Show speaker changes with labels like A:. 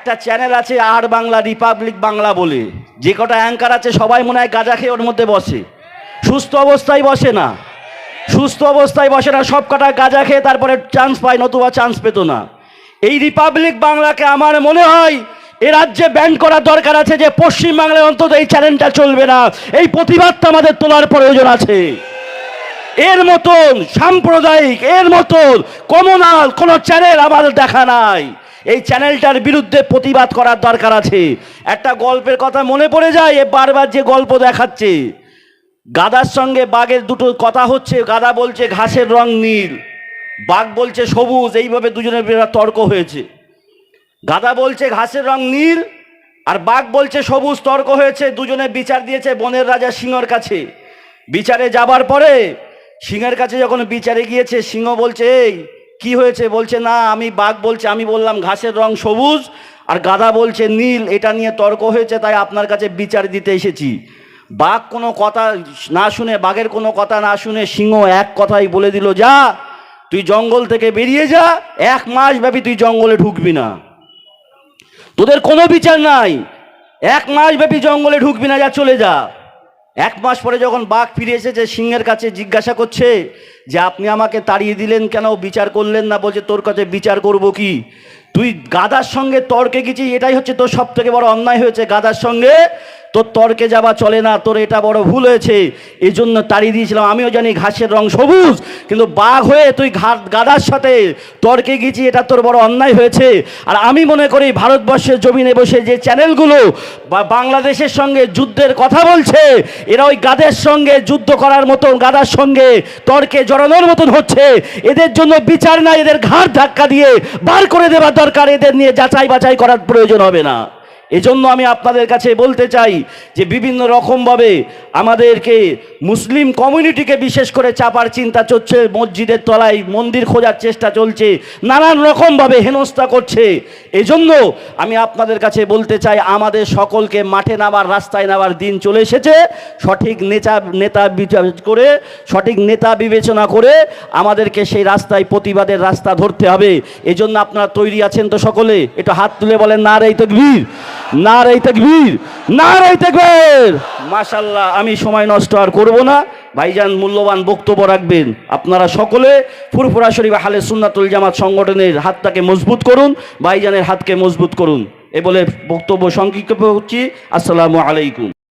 A: একটা চ্যানেল আছে আর বাংলা, রিপাবলিক বাংলা বলে, যে কটা অ্যাঙ্কার আছে সবাই মনে হয় গাঁজা খেয়ে ওর মধ্যে বসে। সুস্থ অবস্থায় বসে না, সুস্থ অবস্থায় বসে না, সব কটা গাঁজা খেয়ে তারপরে চান্স পায়, নতুবা চান্স পেত না। এই রিপাবলিক বাংলাকে আমার মনে হয় এ রাজ্যে ব্যান করার দরকার আছে, যে পশ্চিমবাংলায় অন্তত এই চ্যানেলটা চলবে না। এই প্রতিবাদটা আমাদের তোলার প্রয়োজন আছে। এর মতন সাম্প্রদায়িক, এর মতন কমনাল কোনো চ্যানেল আমাদের দেখা নাই। এই চ্যানেলটার বিরুদ্ধে প্রতিবাদ করার দরকার আছে। একটা গল্পের কথা মনে পড়ে যায়, এ বারবার যে গল্প দেখাচ্ছে, গাধার সঙ্গে বাঘের দুটো কথা হচ্ছে। গাধা বলছে ঘাসের রং নীল, বাঘ বলছে সবুজ। এইভাবে দুজনের বিরাট তর্ক হয়েছে। গাধা বলছে ঘাসের রং নীল আর বাঘ বলছে সবুজ। তর্ক হয়েছে, দুজনে বিচার দিয়েছে বনের রাজা সিংহর কাছে। বিচারে যাবার পরে সিংহের কাছে যখন বিচারে গিয়েছে, সিংহ বলছে এই কি হয়েছে? বলছে না, আমি বাঘ বলছে আমি বললাম ঘাসের রং সবুজ আর গাধা বলছে নীল, এটা নিয়ে তর্ক হয়েছে, তাই আপনার কাছে বিচার দিতে এসেছি। বাঘ কোনো কথা না শুনে, বাঘের কোনো কথা না শুনে সিংহ এক কথাই বলে দিল, যা তুই জঙ্গল থেকে বেরিয়ে যা, 1 মাস ব্যাপী তুই জঙ্গলে ঢুকবি না, তোদের কোনো বিচার নাই, 1 মাস ব্যাপী জঙ্গলে ঢুকবি না, যা চলে যা। 1 মাস পরে যখন বাঘ ফিরে এসেছে, সিংহের কাছে জিজ্ঞাসা করছে যে আপনি আমাকে তাড়িয়ে দিলেন কেন, বিচার করলেন না? বলছে তোর কাছে বিচার করব কি, তুই গাধার সঙ্গে তর্কে গেছিস, এটাই হচ্ছে তোর সব থেকে বড় অন্যায় হয়েছে। গাধার সঙ্গে তোর তর্কে যাওয়া চলে না, তোর এটা বড় ভুল হয়েছে, এই জন্য তাড়িয়ে দিয়েছিলাম। আমিও জানি ঘাসের রং সবুজ, কিন্তু বাঘ হয়ে তুই গাধার সাথে তর্কে গেছি, এটা তোর বড় অন্যায় হয়েছে। আর আমি মনে করি ভারতবর্ষের জমিনে বসে যে চ্যানেলগুলো বাংলাদেশের সঙ্গে যুদ্ধের কথা বলছে, এরা ওই গাধার সঙ্গে যুদ্ধ করার মতন, গাধার সঙ্গে তর্কে জড়ানোর মতন হচ্ছে। এদের জন্য বিচার নাই, এদের ঘাড় ধাক্কা দিয়ে বার করে দেওয়ার দরকার। এদের নিয়ে যাচাই বাছাই করার প্রয়োজন হবে না। এজন্য আমি আপনাদের কাছে বলতে চাই যে বিভিন্ন রকমভাবে আমাদেরকে মুসলিম কমিউনিটিকে বিশেষ করে চাপার চিন্তা চলছে, মসজিদের তলায় মন্দির খোঁজার চেষ্টা চলছে, নানান রকমভাবে হেনস্থা করছে। এজন্য আমি আপনাদের কাছে বলতে চাই, আমাদের সকলকে মাঠে নামার, রাস্তায় নামার দিন চলে এসেছে। সঠিক নেতা বিচার করে, সঠিক নেতা বিবেচনা করে আমাদেরকে সেই রাস্তায়, প্রতিবাদের রাস্তা ধরতে হবে। এজন্য আপনারা তৈরি আছেন তো সকলে? একটু হাত তুলে বলেন নারে তাকবীর, নারে তাকবীর, নারে তাকবীর। মাশাআল্লাহ, আমি সময় নষ্ট আর করব না, ভাইজান মূল্যবান বক্তব্য রাখবেন। আপনারা সকলে ফুরফুরা শরীফ আহলে সুন্নাতুল জামাত সংগঠনের হাতটাকে মজবুত করুন, ভাইজানের হাতকে মজবুত করুন। এ বলে বক্তব্য সংক্ষিপ্ত করছি। আসসালামু আলাইকুম।